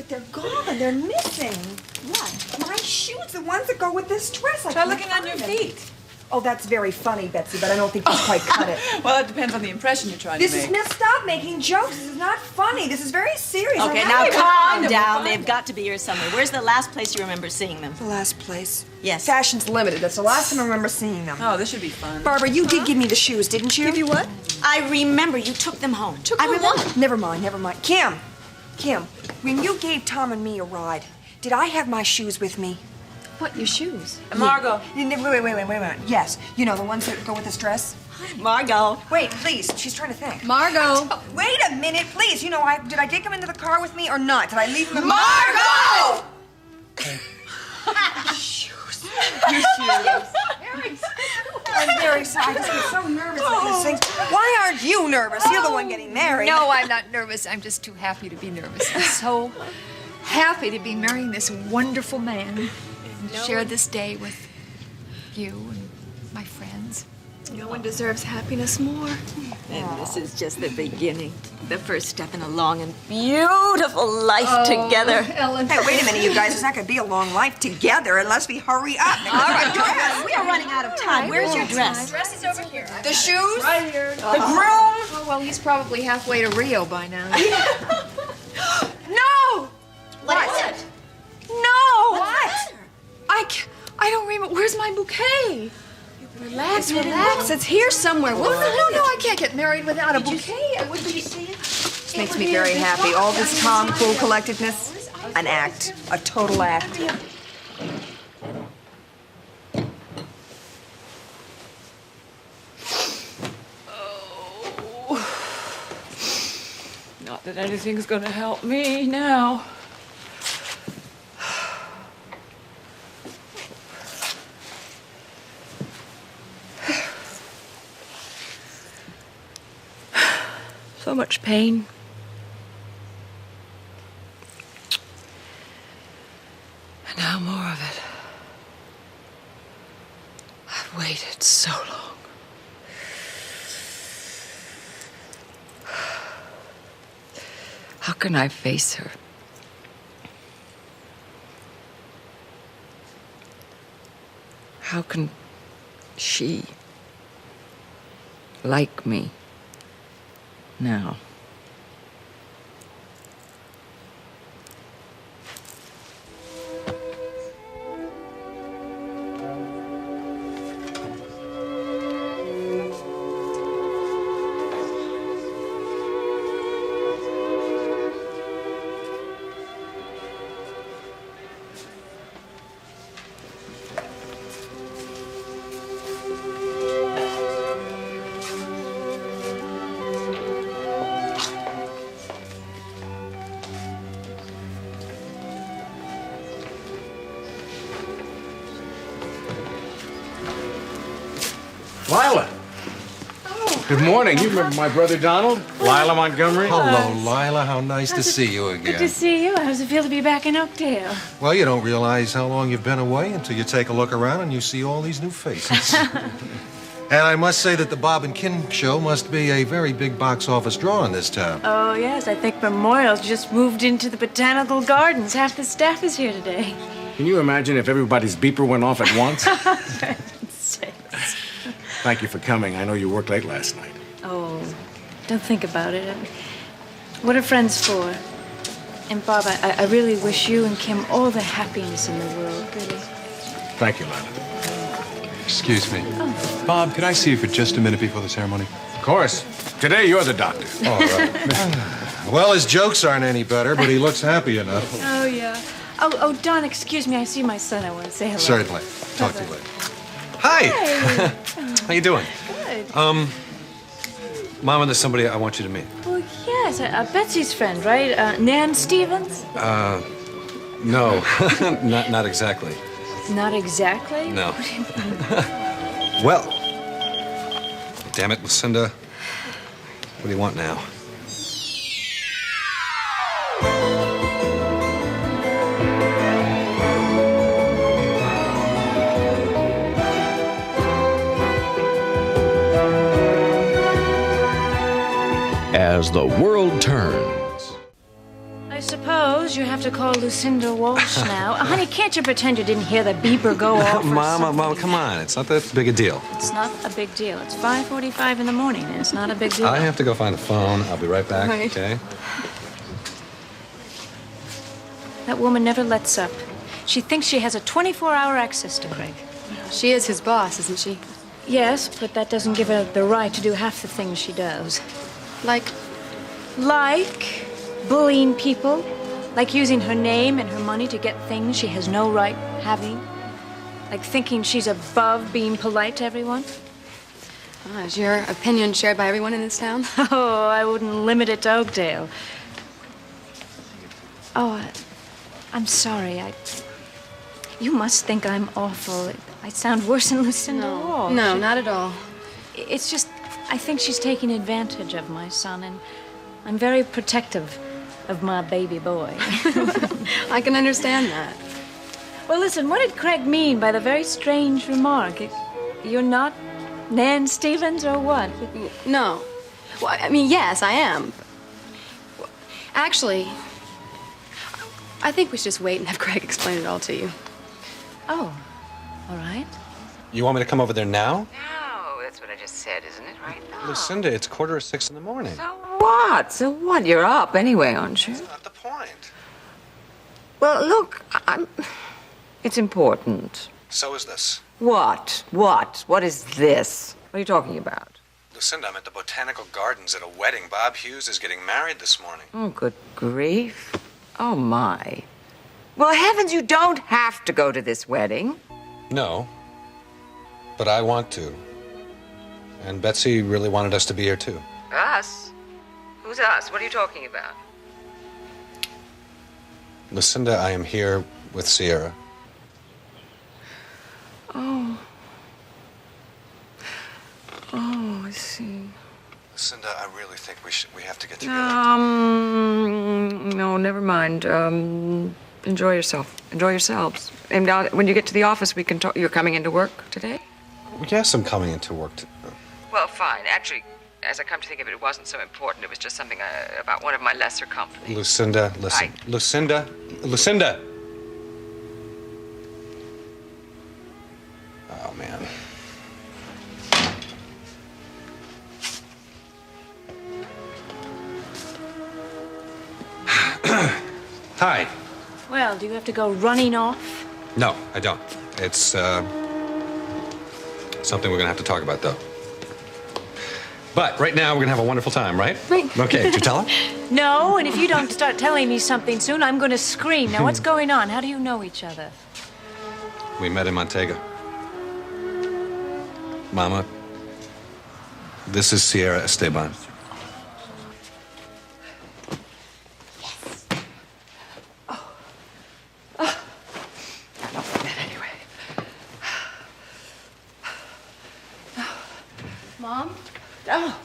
They're gone. They're missing. What? My shoes, the ones that go with this dress. Try looking on your feet. Oh, that's very funny, Betsy, but I don't think you quite cut it. Well, it depends on the impression you're trying to make. Stop making jokes. This is not funny. This is very serious. Okay, now calm down. They've got to be here somewhere. Where's the last place you remember seeing them? The last place? Yes. Fashion's Limited. That's the last time I remember seeing them. Oh, this should be fun. Barbara, you did give me the shoes, didn't you? Give you what? I remember you took them home. I remember. Never mind. Kim, when you gave Tom and me a ride, did I have my shoes with me? What, your shoes? Margot. Wait. Yes. You know, the ones that go with this dress? Margot. Wait, please. She's trying to think. Margot. Wait a minute, please. You know, did I take them into the car with me or not? Did I leave them in Margot! Shoes. Your shoes. I'm very sorry. I just get so nervous about this thing. Why aren't you nervous? You're the one getting married. No, I'm not nervous. I'm just too happy to be nervous. I'm so happy to be marrying this wonderful man and share this day with you and my friends. No one deserves happiness more. And this is just the beginning. The first step in a long and beautiful life together. Ellen. Hey, wait a minute, you guys. It's not going to be a long life together unless we hurry up. All right, we are running out of time. Where's your dress? Dress is over here. The shoes? Right here. The groom? Oh, well, he's probably halfway to Rio by now. No! What is it? No! What? I don't remember. Where's my bouquet? Relax. It's here somewhere. No, I can't get married without a bouquet. Would you see it? This makes me very happy. All this calm, cool collectedness, an act, a total act. Not that anything's gonna help me now. So much pain. And now more of it. I've waited so long. How can I face her? How can she like me now? Lila. Good morning. You remember my brother Donald? Lila Montgomery? Hello, Lila. How nice to see you again. Good to see you. How does it feel to be back in Oakdale? Well, you don't realize how long you've been away until you take a look around and you see all these new faces. And I must say that the Bob and Kim show must be a very big box office draw in this town. Oh, yes. I think Memorial's just moved into the Botanical Gardens. Half the staff is here today. Can you imagine if everybody's beeper went off at once? Thank you for coming. I know you worked late last night. Oh, don't think about it. What are friends for? And Bob, I really wish you and Kim all the happiness in the world, really. Thank you, Lila. Excuse me. Bob, could I see you for just a minute before the ceremony? Of course. Today, you're the doctor. All right. Well, his jokes aren't any better, but he looks happy enough. Oh, yeah. Oh, Don, excuse me. I see my son. I want to say hello. Certainly. Talk to you later. Hi. How you doing? Good. Mom, and there's somebody I want you to meet. Well, yes. Betsy's friend, right? Nan Stevens? No, not exactly. Not exactly? No. Well, damn it, Lucinda. What do you want now? as the world turns. I suppose you have to call Lucinda Walsh now. Honey, can't you pretend you didn't hear the beeper go off? Mama, come on. It's not that big a deal. It's not a big deal. It's 5:45 in the morning, and it's not a big deal. I have to go find the phone. I'll be right back, Right. okay? That woman never lets up. She thinks she has a 24-hour access to Craig. She is his boss, isn't she? Yes, but that doesn't give her the right to do half the things she does. Like, Bullying people, like using her name and her money to get things she has no right having, like thinking she's above being polite to everyone. is your opinion shared by everyone in this town? Oh, I wouldn't limit it to Oakdale. Oh, I'm sorry. You must think I'm awful. I sound worse than Lucinda Walsh. No, not at all. It's just, I think she's taking advantage of my son, and I'm very protective of my baby boy. I can understand that. Well, listen, what did Craig mean by the very strange remark? You're not Nan Stevens or what? No. Well, I mean, yes, I am. Actually, I think we should just wait and have Craig explain it all to you. Oh, all right. You want me to come over there now? No, that's what I just said, isn't it? Right now. Lucinda, it's 5:45 in the morning. So what? So what? You're up anyway, aren't you? That's not the point. Well, look, it's important. So is this. What? What is this? What are you talking about? Lucinda, I'm at the Botanical Gardens at a wedding. Bob Hughes is getting married this morning. Oh, good grief. Oh, my. Well, heavens, you don't have to go to this wedding. No, but I want to. And Betsy really wanted us to be here, too. Us? Who's us? What are you talking about? Lucinda, I am here with Sierra. Oh, I see. Lucinda, I really think we have to get together. No, never mind. Enjoy yourself. Enjoy yourselves. And when you get to the office, we can talk. You're coming into work today? Yes, I'm coming into work. Well, fine. Actually, as I come to think of it, it wasn't so important. It was just something about one of my lesser companies. Lucinda, listen. Lucinda! Oh, man. Hi. Well, do you have to go running off? No, I don't. It's, something we're gonna have to talk about, though. But right now, we're gonna have a wonderful time, right? Right. Okay, did you tell her? No, and if you don't start telling me something soon, I'm going to scream. Now, what's going on? How do you know each other? We met in Montego. Mama, this is Sierra Esteban. Mom? Oh,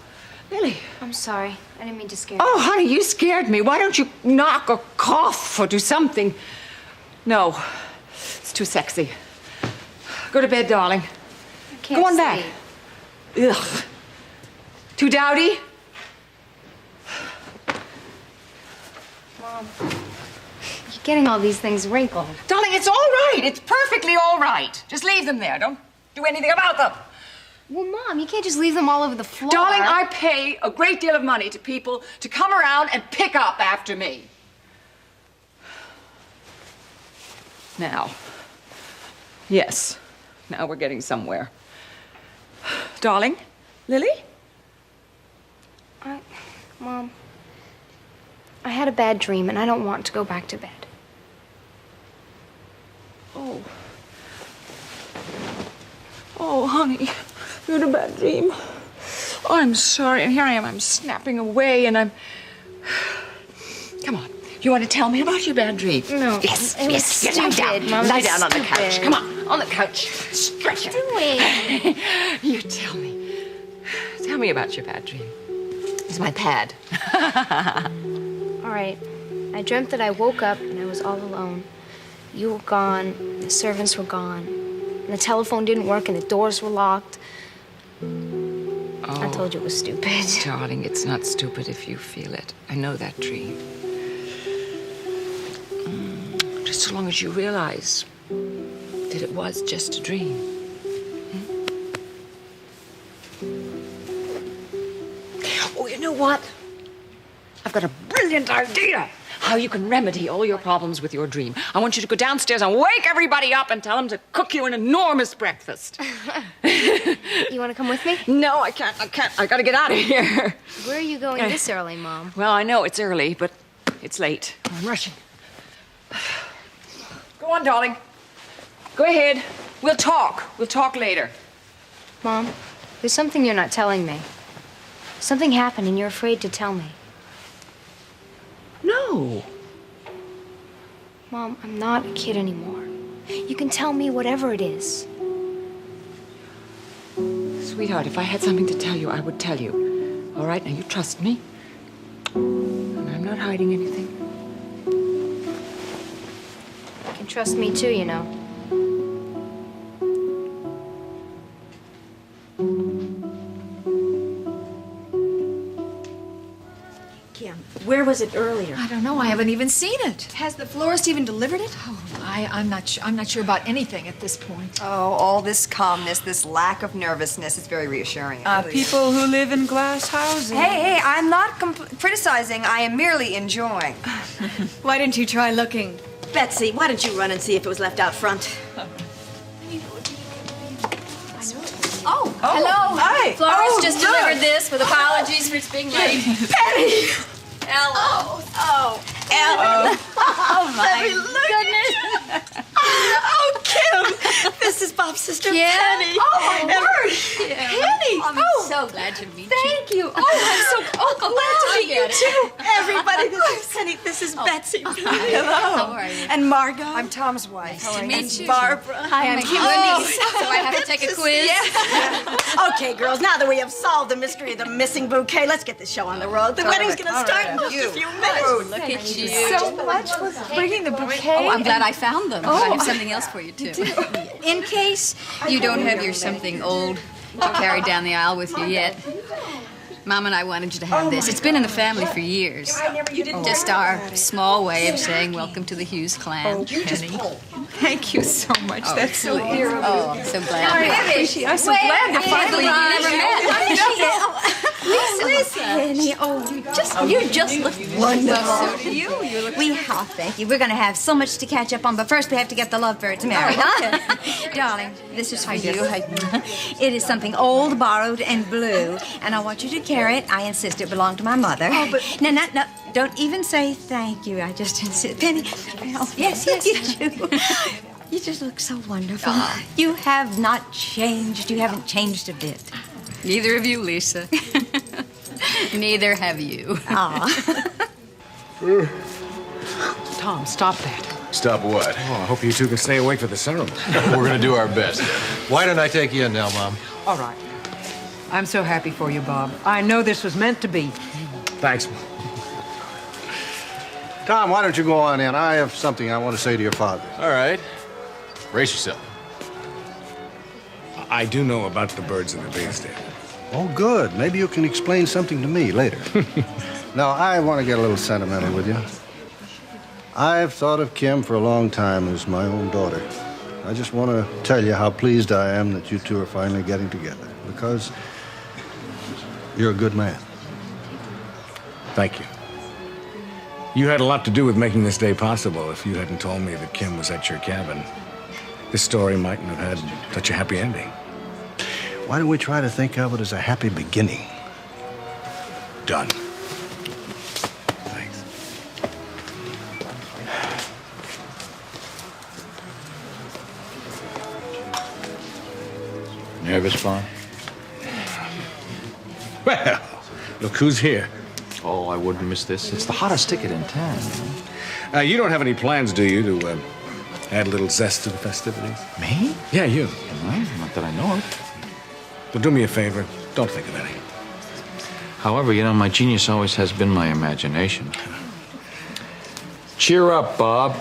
Lily. I'm sorry. I didn't mean to scare you. Oh, honey, you scared me. Why don't you knock or cough or do something? No, it's too sexy. Go to bed, darling. I can't Go on back. sleep. Ugh. Too dowdy? Mom, you're getting all these things wrinkled. Darling, it's all right. It's perfectly all right. Just leave them there. Don't do anything about them. Well, Mom, you can't just leave them all over the floor. Darling, I pay a great deal of money to people to come around and pick up after me. Now, yes, now we're getting somewhere. Darling, Lily? Mom, I had a bad dream, and I don't want to go back to bed. Oh. Oh, honey, you had a bad dream. Oh, I'm sorry. And here I am. I'm snapping away, and I'm... Come on. You want to tell me about your bad dream? No. Yes, it was yes. Lie stupid, down. Mom. Lie It was down on the couch. stupid. Come on the couch. Stretch it. Wait. You tell me. Tell me about your bad dream. It's my pad. All right. I dreamt that I woke up and I was all alone. You were gone, the servants were gone, and the telephone didn't work and the doors were locked. Oh. I told you it was stupid. Darling, it's not stupid if you feel it. I know that dream. Just so long as you realize that it was just a dream. Oh, you know what? I've got a brilliant idea how you can remedy all your problems with your dream. I want you to go downstairs and wake everybody up and tell them to cook you an enormous breakfast. You want to come with me? No, I can't. I gotta get out of here. Where are you going this early, Mom? Well, I know it's early, but it's late. I'm rushing. Go on, darling. Go ahead. We'll talk. We'll talk later. Mom, there's something you're not telling me. Something happened and you're afraid to tell me. No. Mom, I'm not a kid anymore. You can tell me whatever it is. Sweetheart, if I had something to tell you, I would tell you. All right, now you trust me. And I'm not hiding anything. You can trust me too, you know. Kim, where was it earlier? I don't know. I haven't even seen it. Has the florist even delivered it? Oh, I'm not sure about anything at this point. Oh, all this calmness, this lack of nervousness is very reassuring. It really is. People who live in glass houses. Hey, I'm not criticizing. I am merely enjoying. Why didn't you try looking? Betsy, why don't you run and see if it was left out front? Oh, hello. Hi. Florist just delivered this with apologies for its being late. Penny! Hello. Ellen! Oh, my goodness! Oh, Kim! This is Bob's sister, Yeah? Penny. Oh, my word. Penny! I'm so glad to meet you. Thank you. Oh, I'm glad to meet you, get it. too. Everybody, this is Penny. This is Betsy. How are you? And Margot. I'm Tom's wife. How are you? meet you. Barbara. Hi, I'm Kim. So I have to take a quiz? Okay, girls, now that we have solved the mystery of the missing bouquet, let's get this show on the road. The wedding's going to start in just a few minutes. Look at you. So much for bringing the bouquet. Oh, I'm glad I found them. But I have something else for you, too. In case you don't have your something old to carry down the aisle with you yet, Mom and I wanted you to have this. It's been in the family for years. Just our small way of saying welcome to the Hughes clan. Penny. Thank you so much. That's so dear. Oh, I'm so glad. I'm so glad to finally Listen, Penny, you just look wonderful. Thank you. We're going to have so much to catch up on, but first we have to get the lovebirds married, huh? Darling, this is for you. It is something old, borrowed, and blue, and I want you to carry it. I insist it belonged to my mother. Oh, but... No, don't even say thank you. I just insist. Penny, yes, you do. You just look so wonderful. You have not changed. You haven't changed a bit. Neither of you, Lisa. Neither have you. Tom, stop that. Stop what? Oh, I hope you two can stay awake for the ceremony. We're gonna do our best. Why don't I take you in now, Mom? All right. I'm so happy for you, Bob. I know this was meant to be. Thanks. Tom, why don't you go on in? I have something I want to say to your father. All right. Brace yourself. I do know about the birds and the bees, David. Oh, good. Maybe you can explain something to me later. Now, I want to get a little sentimental with you. I've thought of Kim for a long time as my own daughter. I just want to tell you how pleased I am that you two are finally getting together, because you're a good man. Thank you. You had a lot to do with making this day possible. If you hadn't told me that Kim was at your cabin, this story mightn't have had such a happy ending. Why don't we try to think of it as a happy beginning? Done. Thanks. Nervous, Bob? Well, look who's here. Oh, I wouldn't miss this. It's the hottest ticket in town. You don't have any plans, do you, to add a little zest to the festivities? Me? Yeah, you. Well, not that I know of. Well, do me a favor. Don't think of any. However, you know, my genius always has been my imagination. Cheer up, Bob.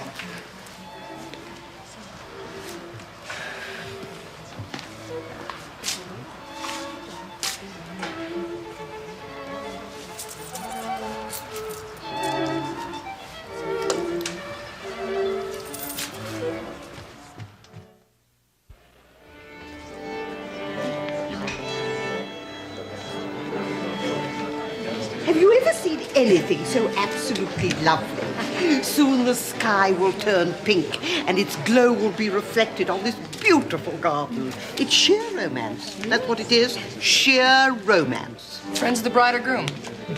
anything so absolutely lovely. Soon the sky will turn pink and its glow will be reflected on this beautiful garden. It's sheer romance. That's what it is. Sheer romance. Friends of the bride or groom?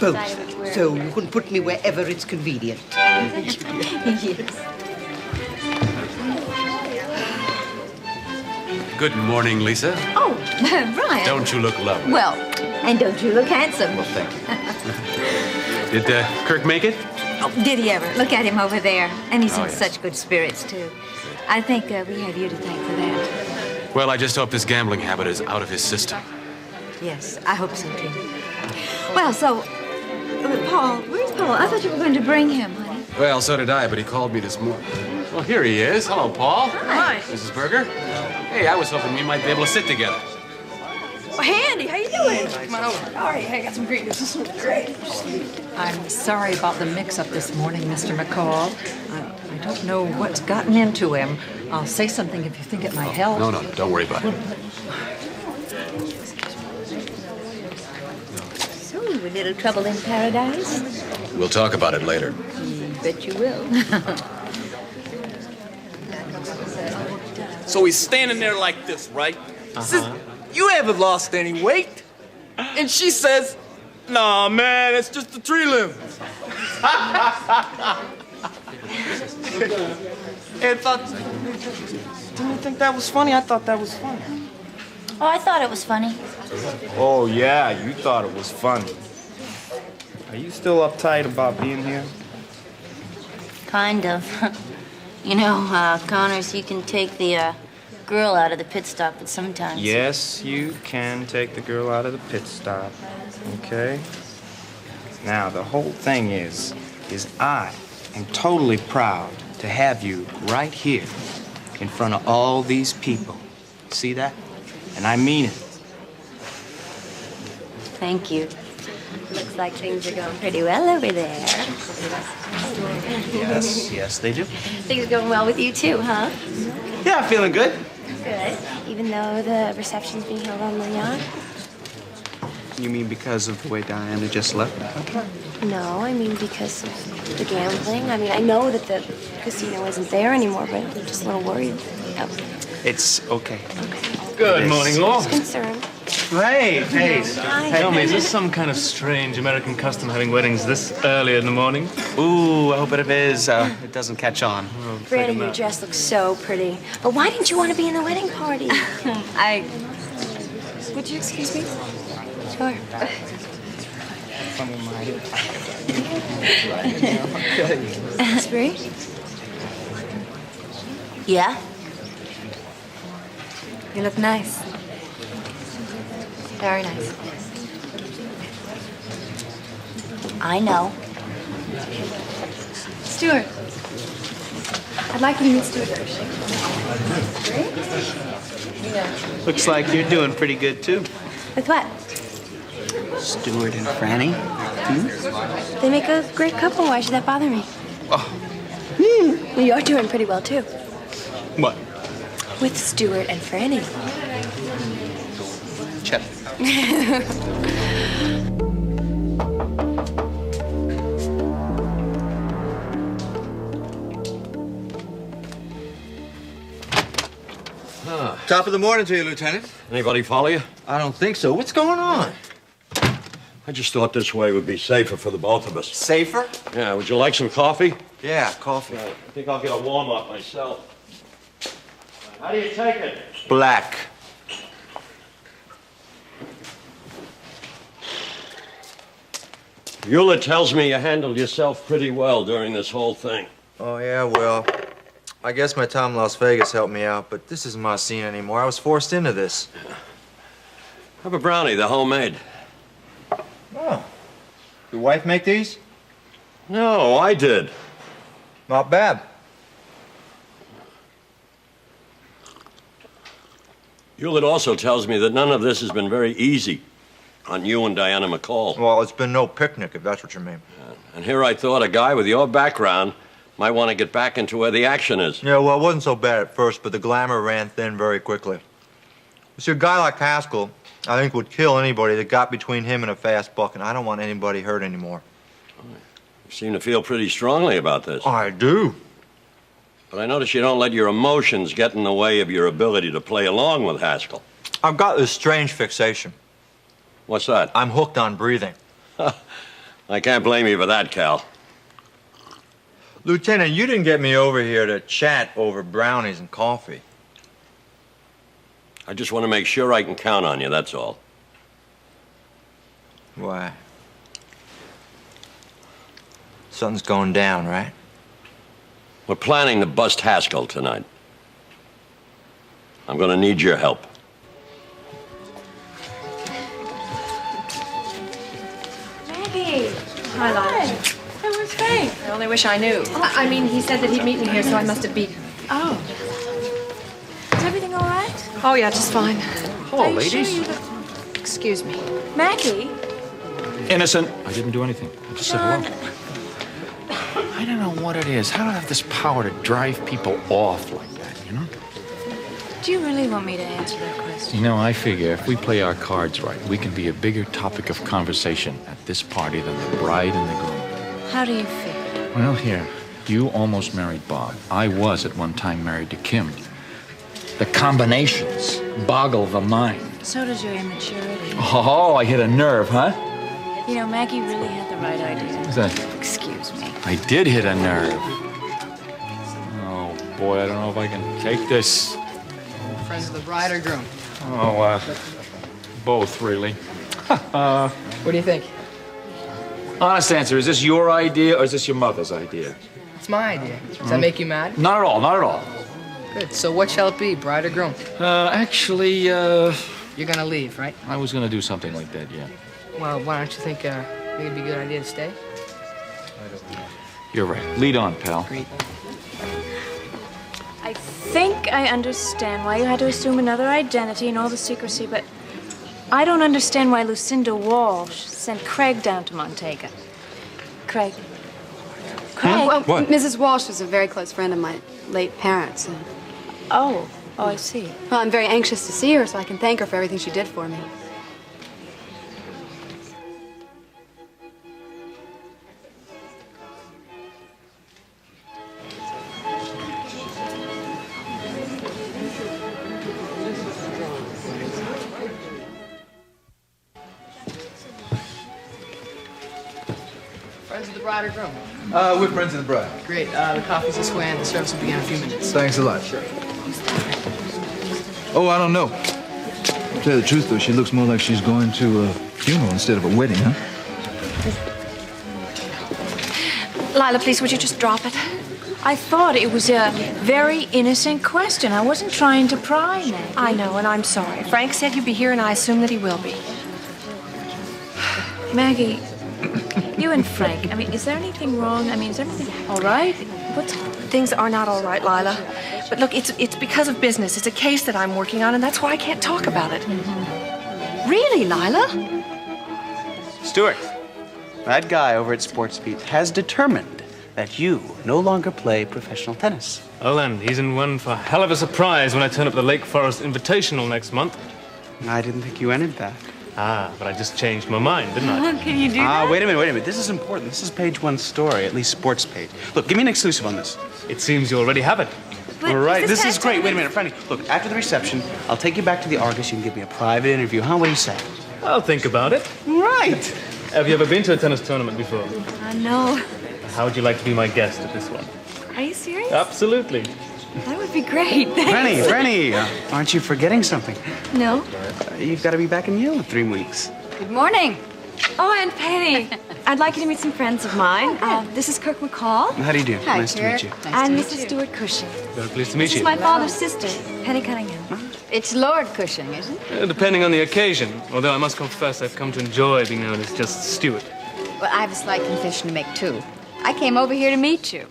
Both. So you can put me wherever it's convenient. Yes. Good morning, Lisa. Oh, Brian. Don't you look lovely? Well, and don't you look handsome? Well, thank you. Did Kirk make it? Oh, did he ever? Look at him over there. And he's Oh, in yes. such good spirits, too. I think we have you to thank for that. Well, I just hope this gambling habit is out of his system. Yes, I hope so, too. Well, so, Paul, where's Paul? I thought you were going to bring him, honey. Well, so did I, but he called me this morning. Well, here he is. Hello, Paul. Hi. Mrs. Berger. Hey, I was hoping we might be able to sit together. Oh, hey, Andy, how you doing? Come on over. All right, hey, I got some great news. Great. I'm sorry about the mix-up this morning, Mr. McCall. I don't know what's gotten into him. I'll say something if you think it might help. No, don't worry about it. So, a little trouble in paradise? We'll talk about it later. Bet you will. So he's standing there like this, right? Says, you haven't lost any weight. And she says, nah, man, it's just a tree limb. And didn't you think that was funny? I thought that was funny. Oh, I thought it was funny. Oh, yeah, you thought it was funny. Are you still uptight about being here? Kind of. You know, Connors, you can take the girl out of the pit stop, but sometimes... Yes, you can take the girl out of the pit stop. Okay? Now, the whole thing is I am totally proud to have you right here in front of all these people. See that? And I mean it. Thank you. Looks like things are going pretty well over there. Yes, they do. Things are going well with you too, huh? Yeah, feeling good. Good. Even though the reception's being held on the yacht? You mean because of the way Diana just left the country? No, I mean because of the gambling. I mean, I know that the casino isn't there anymore, but I'm just a little worried. Oh. It's okay. Good morning, all. Just concerned. Hey, Hi. tell me, is this some kind of strange American custom having weddings this early in the morning? Ooh, I hope it is. It doesn't catch on. Brandon, your dress looks so pretty. But why didn't you want to be in the wedding party? Would you excuse me? Sure. Spree? Yeah? You look nice. Very nice. I know. Stuart. I'd like you to meet Stuart Hershey. Great. Looks like you're doing pretty good, too. With what? Stuart and Franny. They make a great couple. Why should that bother me? Well, you're doing pretty well, too. What? With Stuart and Franny. Chet. Top of the morning to you, Lieutenant. Anybody follow you? I don't think so. What's going on? I just thought this way would be safer for the both of us. Safer? Yeah, would you like some coffee? Yeah, coffee. I think I'll get a warm-up myself. How do you take it? Black. Eula tells me you handled yourself pretty well during this whole thing. Oh, yeah, well, I guess my time in Las Vegas helped me out, but this isn't my scene anymore. I was forced into this. Have a brownie, they're homemade. Oh. Your wife make these? No, I did. Not bad. Hewlett also tells me that none of this has been very easy on you and Diana McCall. Well, it's been no picnic, if that's what you mean. And here I thought a guy with your background might want to get back into where the action is. Yeah, well, it wasn't so bad at first, but the glamour ran thin very quickly. You see, a guy like Haskell, I think, would kill anybody that got between him and a fast buck, and I don't want anybody hurt anymore. You seem to feel pretty strongly about this. I do. But I notice you don't let your emotions get in the way of your ability to play along with Haskell. I've got this strange fixation. What's that? I'm hooked on breathing. I can't blame you for that, Cal. Lieutenant, you didn't get me over here to chat over brownies and coffee. I just want to make sure I can count on you, that's all. Why? Something's going down, right? We're planning to bust Haskell tonight. I'm going to need your help. Maggie! Hi, Lila. That was Frank. I only wish I knew. I mean, he said that he'd meet me here, so I must have beat him. Oh. Is everything all right? Oh, yeah, just fine. Hello, Are you ladies. Sure you look... Excuse me. Maggie? Innocent. I didn't do anything. I just said John. hello. I don't know what it is. How do I have this power to drive people off like that, you know? Do you really want me to answer that question? You know, I figure if we play our cards right, we can be a bigger topic of conversation at this party than the bride and the groom. How do you figure? Well, here, you almost married Bob. I was at one time married to Kim. The combinations boggle the mind. So does your immaturity. Oh, I hit a nerve, huh? You know, Maggie really had the right idea. What's that? Excuse me. I did hit a nerve. Oh, boy, I don't know if I can take this. Friends of the bride or groom? Oh, both, really. What do you think? Honest answer, is this your idea or is this your mother's idea? It's my idea. Does that make you mad? Not at all, not at all. Good. So what shall it be, bride or groom? Actually, You're gonna leave, right? I was gonna do something like that, yeah. Well, why don't you think it'd be a good idea to stay? You're right. Lead on, pal. Great. I think I understand why you had to assume another identity and all the secrecy, but I don't understand why Lucinda Walsh sent Craig down to Montega. Craig. Craig? Well, What? Mrs. Walsh was a very close friend of my late parents. And, Oh, I see. well, I'm very anxious to see her so I can thank her for everything she did for me. Friends of the bride or groom? We're friends of the bride. Great. The coffee's this way and the service will begin in a few minutes. Thanks a lot. Sure. Oh, I don't know. To tell you the truth, though, she looks more like she's going to a funeral instead of a wedding, huh? Lila, please, would you just drop it? I thought it was a very innocent question. I wasn't trying to pry, Maggie. I know, and I'm sorry. Frank said he'd be here, and I assume that he will be. Maggie, you and Frank, I mean, is there anything wrong? I mean, is everything all right? What's... Things are not all right, Lila. But look, it's because of business. It's a case that I'm working on, and that's why I can't talk about it. Really, Lila? Stuart, that guy over at SportsBeat has determined that you no longer play professional tennis. Oh, and he's in one for a hell of a surprise when I turn up at the Lake Forest Invitational next month. I didn't think you entered that. Ah, but I just changed my mind, didn't I? Can you do that? Wait a minute. This is important. This is page one story, at least sports page. Look, give me an exclusive on this. It seems you already have it. All right, this is great. Wait a minute, Franny. Look, after the reception, I'll take you back to the Argus. You can give me a private interview, huh? What do you say? I'll think about it. Right. Have you ever been to a tennis tournament before? No. How would you like to be my guest at this one? Are you serious? Absolutely. That would be great. Franny, aren't you forgetting something? No. You've got to be back in Yale in 3 weeks. Good morning. Oh, Aunt Penny. I'd like you to meet some friends of mine. This is Kirk McCall. How do you do? Hi, nice to meet you. And Mrs. Stuart Cushing. Very pleased to meet This you. is my father's sister, Penny Cunningham. It's Lord Cushing, isn't it? Depending on the occasion. Although I must confess I've come to enjoy being known as just Stuart. Well, I have a slight confession to make, too. I came over here to meet you.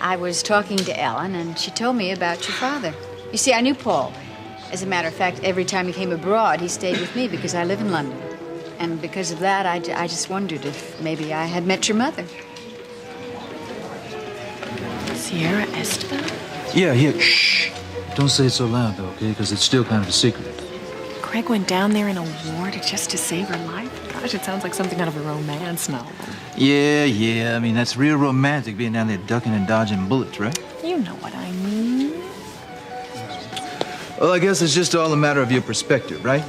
I was talking to Ellen, and she told me about your father. You see, I knew Paul. As a matter of fact, every time he came abroad, he stayed with me because I live in London. And because of that, I just wondered if maybe I had met your mother. Sierra Esteban? Yeah, here. Shh. Don't say it so loud, though, okay? Because it's still kind of a secret. Craig went down there in a war just to save her life? Gosh, it sounds like something out of a romance novel. Yeah. I mean, that's real romantic, being down there ducking and dodging bullets, right? You know what I mean. Well, I guess it's just all a matter of your perspective, right?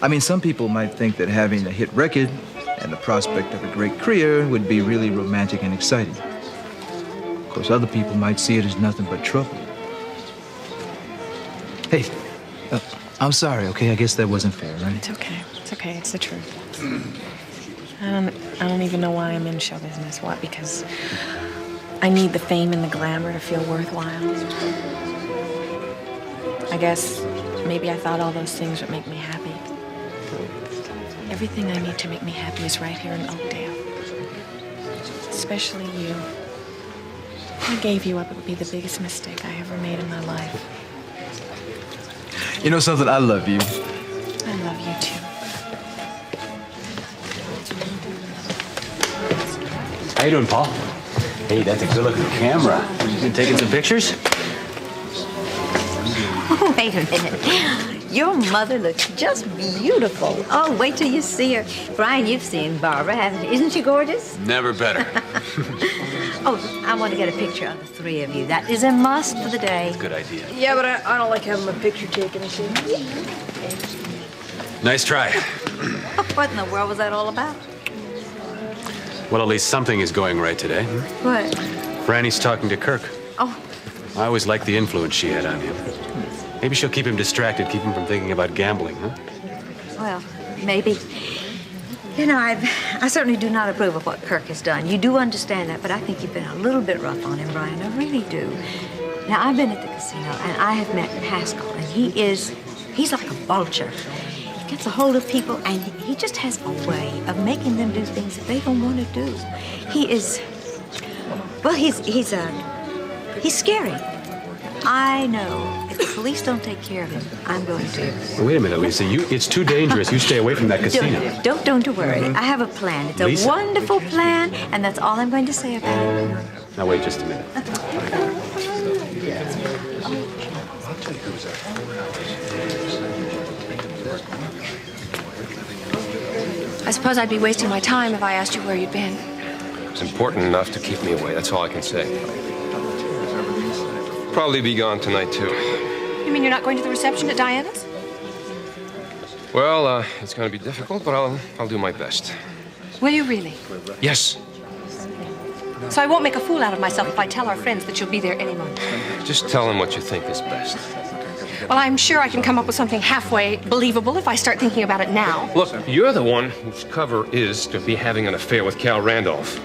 I mean, some people might think that having a hit record and the prospect of a great career would be really romantic and exciting. Of course, other people might see it as nothing but trouble. Hey, I'm sorry, okay? I guess that wasn't fair, right? It's okay. It's okay. It's the truth. I don't even know why I'm in show business. What? Because I need the fame and the glamour to feel worthwhile. I guess maybe I thought all those things would make me happy. Everything I need to make me happy is right here in Oakdale. Especially you. If I gave you up, it would be the biggest mistake I ever made in my life. You know something? I love you. I love you too. How you doing, Paul? Hey, that's a good-looking camera. You been taking some pictures? Oh, wait a minute. Your mother looks just beautiful. Oh, wait till you see her. Brian, you've seen Barbara, haven't you? Isn't she gorgeous? Never better. Oh, I want to get a picture of the three of you. That is a must for the day. Good idea. Yeah, but I don't like having my picture taken, see? Nice try. What in the world was that all about? Well, at least something is going right today. What? Franny's talking to Kirk. Oh. I always liked the influence she had on him. Maybe she'll keep him distracted, keep him from thinking about gambling, huh? Well, maybe. You know, I certainly do not approve of what Kirk has done. You do understand that, but I think you've been a little bit rough on him, Brian. I really do. Now, I've been at the casino, and I have met Haskell, and he's like a vulture. He gets a hold of people, and he just has a way of making them do things that they don't want to do. He is, well, he's scary. I know if the police don't take care of him, I'm going to. Well, wait a minute, Lisa. It's too dangerous. You stay away from that casino. Don't worry. I have a plan. It's a Lisa. wonderful plan, and that's all I'm going to say about it. Now, wait just a minute. I suppose I'd be wasting my time if I asked you where you'd been. It's important enough to keep me away. That's all I can say. Probably be gone tonight, too. You mean you're not going to the reception at Diana's? Well, it's going to be difficult, but I'll do my best. Will you really? Yes. So I won't make a fool out of myself if I tell our friends that you'll be there any month. Just tell them what you think is best. Well, I'm sure I can come up with something halfway believable if I start thinking about it now. Look, you're the one whose cover is to be having an affair with Cal Randolph.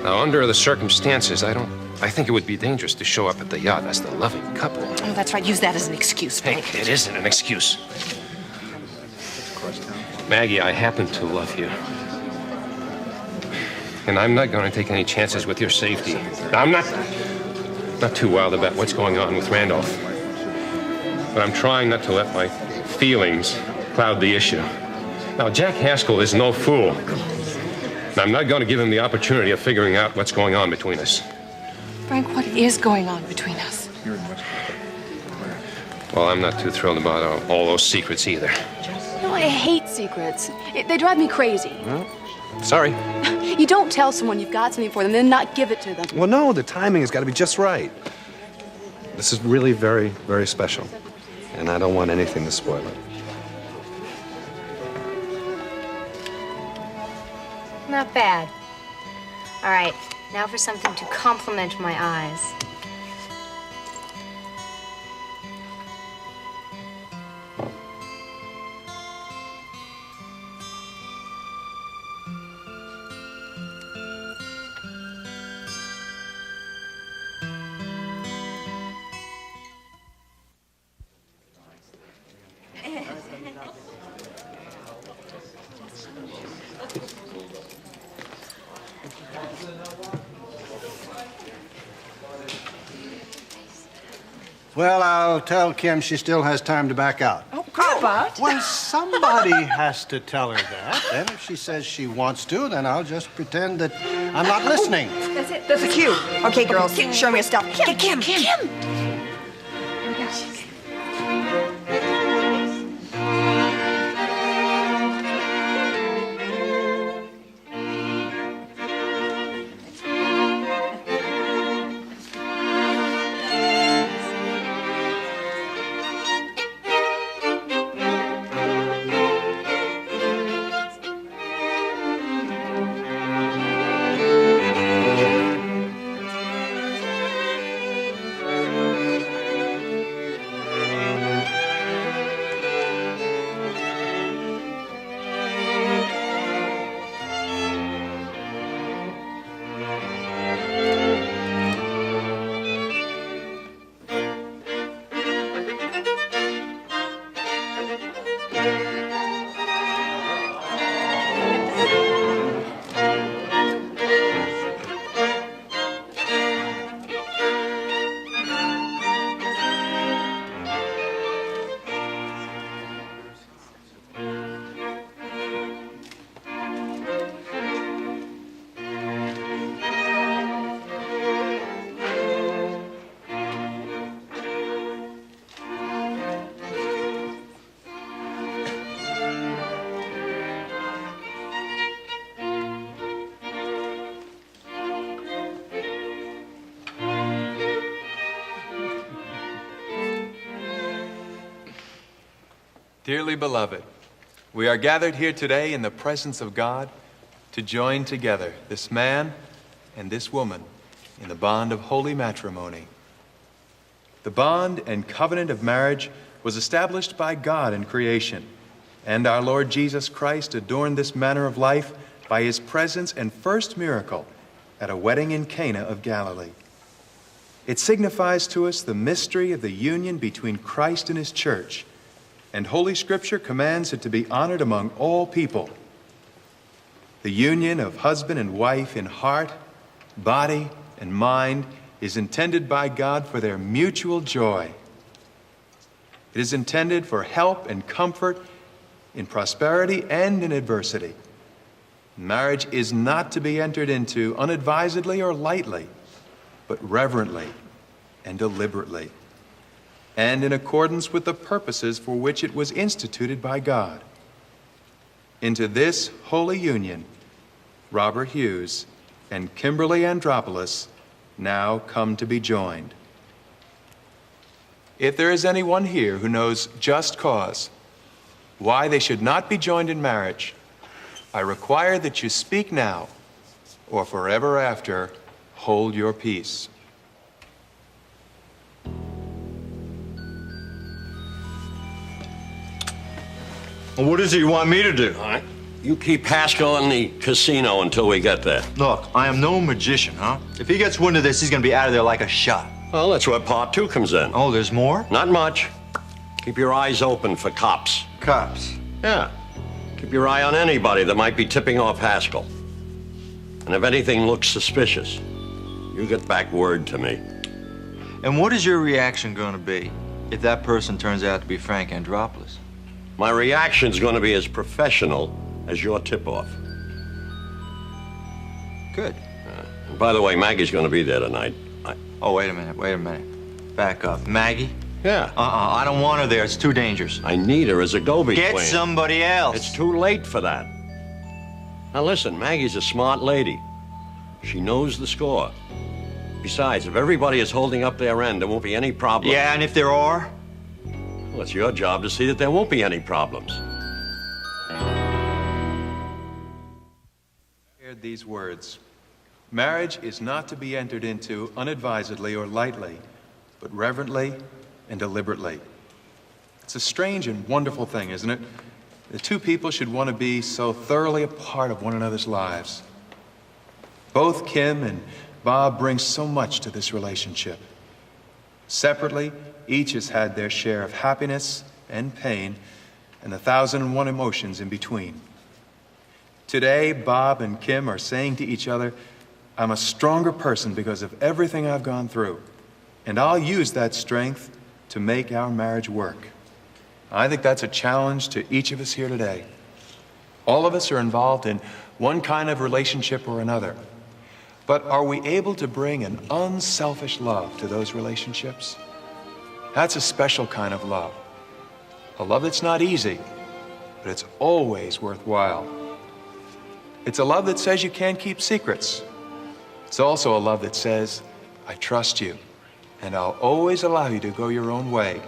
Now, under the circumstances, I think it would be dangerous to show up at the yacht as the loving couple. Oh, that's right. Use that as an excuse. Hey, it isn't an excuse. Maggie, I happen to love you. And I'm not going to take any chances with your safety. I'm not too wild about what's going on with Randolph. But I'm trying not to let my feelings cloud the issue. Now, Jack Haskell is no fool. And I'm not going to give him the opportunity of figuring out what's going on between us. Frank, what is going on between us? Well, I'm not too thrilled about all those secrets either. No, I hate secrets. They drive me crazy. Well, sorry. You don't tell someone you've got something for them, then not give it to them. Well, no, the timing has got to be just right. This is really very, very special. And I don't want anything to spoil it. Not bad. All right, now for something to compliment my eyes. Well, I'll tell Kim she still has time to back out. Oh, but. Well, somebody has to tell her that. Then if she says she wants to, then I'll just pretend that I'm not listening. That's it. That's a cue. Okay, girls, show me your stuff. Kim. Dearly beloved, we are gathered here today in the presence of God to join together this man and this woman in the bond of holy matrimony. The bond and covenant of marriage was established by God in creation, and our Lord Jesus Christ adorned this manner of life by his presence and first miracle at a wedding in Cana of Galilee. It signifies to us the mystery of the union between Christ and his church, and Holy Scripture commands it to be honored among all people. The union of husband and wife in heart, body, and mind is intended by God for their mutual joy. It is intended for help and comfort in prosperity and in adversity. Marriage is not to be entered into unadvisedly or lightly, but reverently and deliberately, and in accordance with the purposes for which it was instituted by God. Into this holy union, Robert Hughes and Kimberly Andropoulos now come to be joined. If there is anyone here who knows just cause why they should not be joined in marriage, I require that you speak now, or forever after hold your peace. Well, what is it you want me to do? All right. You keep Haskell in the casino until we get there. Look, I am no magician, huh? If he gets wind of this, he's gonna be out of there like a shot. Well, that's where part two comes in. Oh, there's more? Not much. Keep your eyes open for cops. Cops? Yeah. Keep your eye on anybody that might be tipping off Haskell. And if anything looks suspicious, you get back word to me. And what is your reaction gonna be if that person turns out to be Frank Andropoulos? My reaction's gonna be as professional as your tip-off. Good. And by the way, Maggie's gonna be there tonight. Oh, wait a minute. Back up. Maggie? Yeah. I don't want her there. It's too dangerous. I need her as a go-between. Get somebody else. It's too late for that. Now listen, Maggie's a smart lady. She knows the score. Besides, if everybody is holding up their end, there won't be any problems. Yeah, and if there are? Well, it's your job to see that there won't be any problems. Heard these words. Marriage is not to be entered into unadvisedly or lightly, but reverently and deliberately. It's a strange and wonderful thing, isn't it? The two people should want to be so thoroughly a part of one another's lives. Both Kim and Bob bring so much to this relationship. Separately, each has had their share of happiness and pain and 1,001 emotions in between. Today, Bob and Kim are saying to each other, I'm a stronger person because of everything I've gone through, and I'll use that strength to make our marriage work. I think that's a challenge to each of us here today. All of us are involved in one kind of relationship or another. But are we able to bring an unselfish love to those relationships? That's a special kind of love. A love that's not easy, but it's always worthwhile. It's a love that says you can't keep secrets. It's also a love that says, I trust you, and I'll always allow you to go your own way,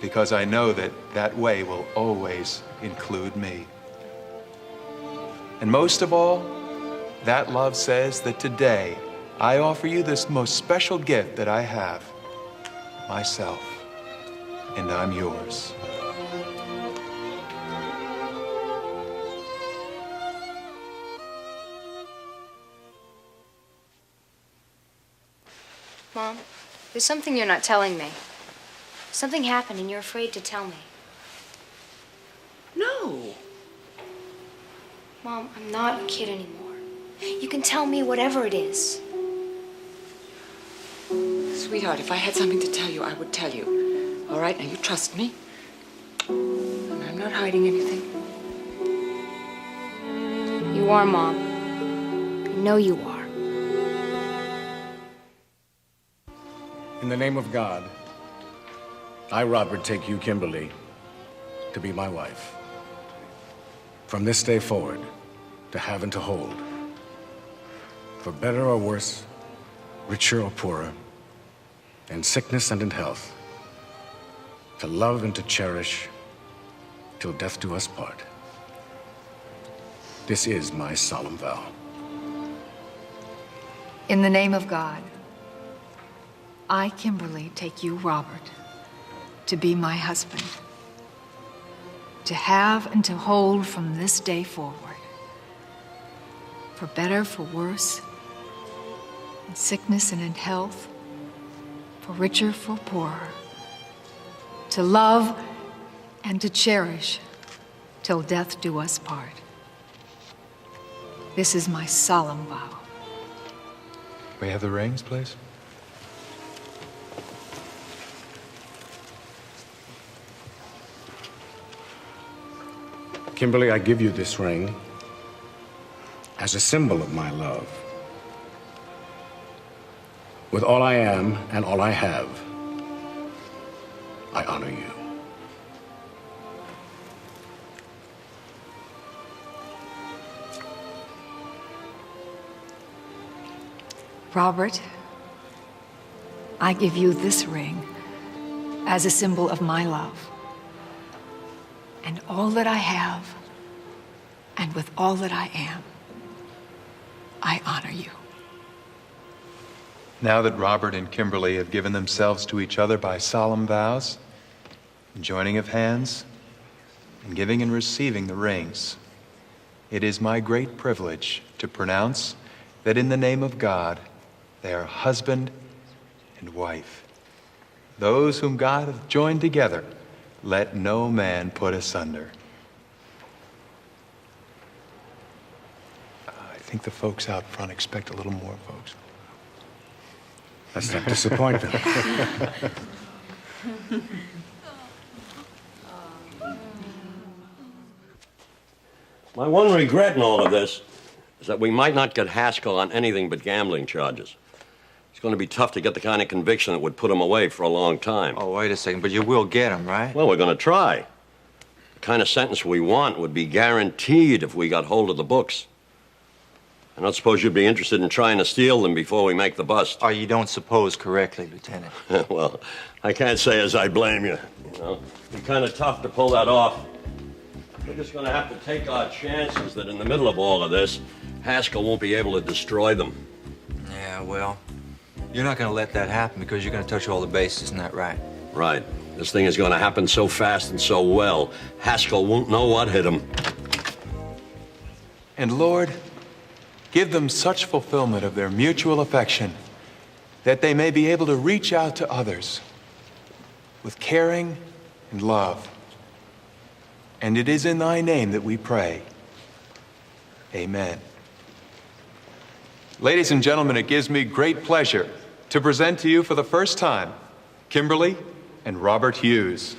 because I know that that way will always include me. And most of all, that love says that today, I offer you this most special gift that I have, myself, and I'm yours. Mom, there's something you're not telling me. Something happened and you're afraid to tell me. No. Mom, I'm not a kid anymore. You can tell me whatever it is. Sweetheart, if I had something to tell you, I would tell you. All right, now you trust me. And I'm not hiding anything. You are, Mom. I know you are. In the name of God, I, Robert, take you, Kimberly, to be my wife. From this day forward, to have and to hold. For better or worse, richer or poorer, in sickness and in health. To love and to cherish, till death do us part. This is my solemn vow. In the name of God, I, Kimberly, take you, Robert, to be my husband, to have and to hold from this day forward, for better, for worse, in sickness and in health, for richer, for poorer, to love and to cherish till death do us part. This is my solemn vow. May I have the rings, please? Kimberly, I give you this ring as a symbol of my love. With all I am and all I have, I honor you. Robert, I give you this ring as a symbol of my love. And all that I have, and with all that I am, I honor you. Now that Robert and Kimberly have given themselves to each other by solemn vows, joining of hands, and giving and receiving the rings, it is my great privilege to pronounce that in the name of God, they are husband and wife. Those whom God hath joined together, let no man put asunder. I think the folks out front expect a little more, folks. Let's not disappoint them. My one regret in all of this is that we might not get Haskell on anything but gambling charges. It's going to be tough to get the kind of conviction that would put him away for a long time. Oh, wait a second, but you will get him, right? Well, we're going to try. The kind of sentence we want would be guaranteed if we got hold of the books. I don't suppose you'd be interested in trying to steal them before we make the bust. Oh, you don't suppose correctly, Lieutenant. Well, I can't say as I blame you. You know, it'd be kind of tough to pull that off. We're just going to have to take our chances that in the middle of all of this, Haskell won't be able to destroy them. Yeah, well, you're not going to let that happen because you're going to touch all the bases, isn't that right? Right. This thing is going to happen so fast and so well, Haskell won't know what hit him. And Lord, give them such fulfillment of their mutual affection that they may be able to reach out to others with caring and love. And it is in thy name that we pray. Amen. Ladies and gentlemen, it gives me great pleasure to present to you for the first time, Kimberly and Robert Hughes.